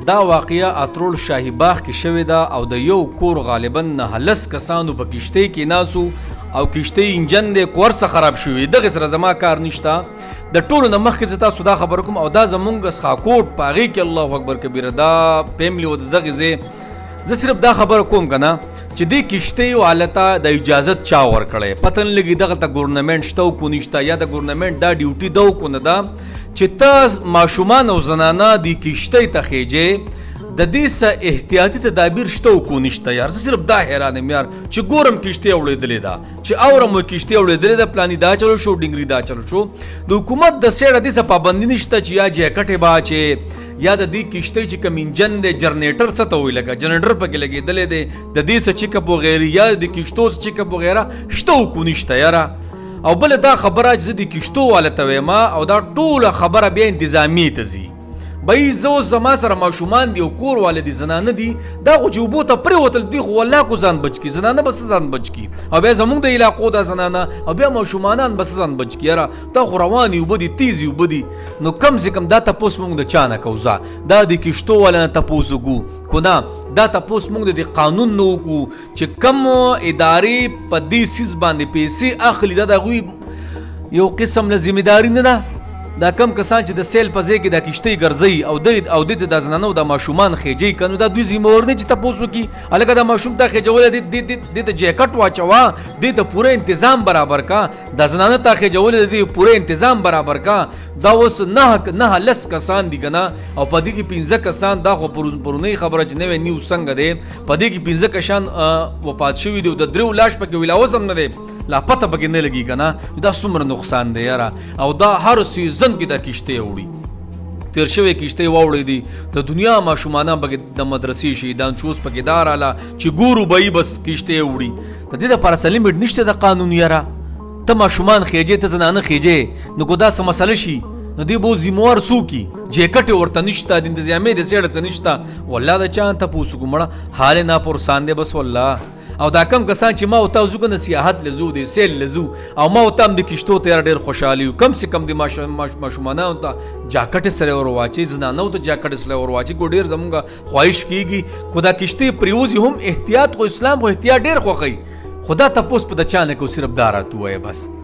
دا واقعه اترول شاهي باغ کې شوې ده او د یو کور غالبا 9 کسانو په کشتۍ کې ناسو او کشتۍ انجن د کور څخه خراب شوی. دغه سره زما کار نشته. د ټولو نه مخکې زه تاسو دا خبر کوم او دا زمونږ څخاکوټ په هغې کې الله اکبر کبیره دا فیملی و د دغې ځای زه صرف دا خبره کوم که نه چې دې کشتۍ والا ته د اجازت چا ورکړی پته نه لګي دغه ته ګورنمنټ شته او کو نشته یا د ګورنمنټ دا ډیوټي ده او کو نه ده چې ته ماشومان او زنانه د کشتۍ ته خیجې د دې څه احتیاطي تدابیر شته او کو نشته. یار زه صرف دا حیران یم یار چې ګورم کشتۍ اورېدلې ده چې اورم کشتۍ اورېدلې ده پلاني دا چلو شو ډنګري دا چلو شو. د حکومت د سیډه دې څه پابندي نشته چې یا جیکټې به اچې یا د دې کشتۍ چې کوم انجن دی جنریټر څه ته وایي لکه جنریټر پکې لګېدلی دی د دې څه چیکپ وغیرې یا د کشتو څه چیکپ وغیره شته او کو نشته یاره. او بله دا خبره چې زه د کشتو والا ته وایم او دا ټوله خبره بیا انتظامي ته ځي بهی زه اوس زما سره ماشومان دي او کور والا دي زنانه دي دا خو چې اوبو ته پرېوتل دي خو والله کو ځان بچ کي زنانه به څه ځان بچ کي او بیا زمونږ د علاقو دا زنانه او بیا ماشومانان به څه ځان بچ کي یاره دا خو روانې اوبه دي تیزې اوبه دي. نو کم سے کم دا تپوس مونږ د چا نه کوو دا د کشتو والا نه تپوس وکړو خو نه دا تپوس مونږ د قانون نه وکړو چې کم ادارې په دې څیز باندې پیسې اخلي دا د هغوی یو قسم له ذمهداري نه ده. دا کم کسان چې د سیل په ځای کې د کشتۍ ګرځوي او دې ته د زنانه او د ماشومان خیجوي که نو دا دوی ذمهور نه چې تپوس وکړي هلکه د ماشوم ته خیجولی دې ته جیکټ واچوه دې ته پوره انتظام برابر کا د زنانه ته خیجولی دې پوره انتظام برابر کا. دا اوس 9 کسان دي که نه او په دې کې 15 کسان دا خو پرونۍ خبره چې نوی نیو څنګه دی په دې کې 15 کسان وفات شوي دي او د 3 لاش پکې ویلا اوس هم نه دی لا پته پکې نه لګي که نه دا څومره نقصان دی یاره. او دا هر سیزن کې دا کشتۍ اوړي تیر شوی کشتۍ واوړی دي د دنیا ماشومانان پکې د مدرسې شهیدان شو اوس پکې دا راله چې ګورو به بس کشتۍ اوړي د دې دپاره څه لیمټ نشته د قانون یاره. ته ماشومان خیجې ته زنانه خیجې نو که دا څه مسله شي نو دې به ذموار څوک وي جیکټ ورته نشته د انتظامي د سیډه څه نشته والله د چا ته پوس وکړو مړه حال ناپرسان دی بس والله. او دا کم کسان چې ما او تاسو کنه سیاحت لزو دي سیل لزو او ما او تام د کشتو ته ډېر خوشحالي کم سے کم د ماشومانانو ته جاکټ سره ور واچي زنانو ته جاکټ سره ور واچي کو ډېر زمونږه خواهش کیږي خدا کشتۍ پریوزي هم احتیاط خو اسلام خو احتیاط ډېر خوښي خدا تاسو په د چانه کو صرف دارات وای بس.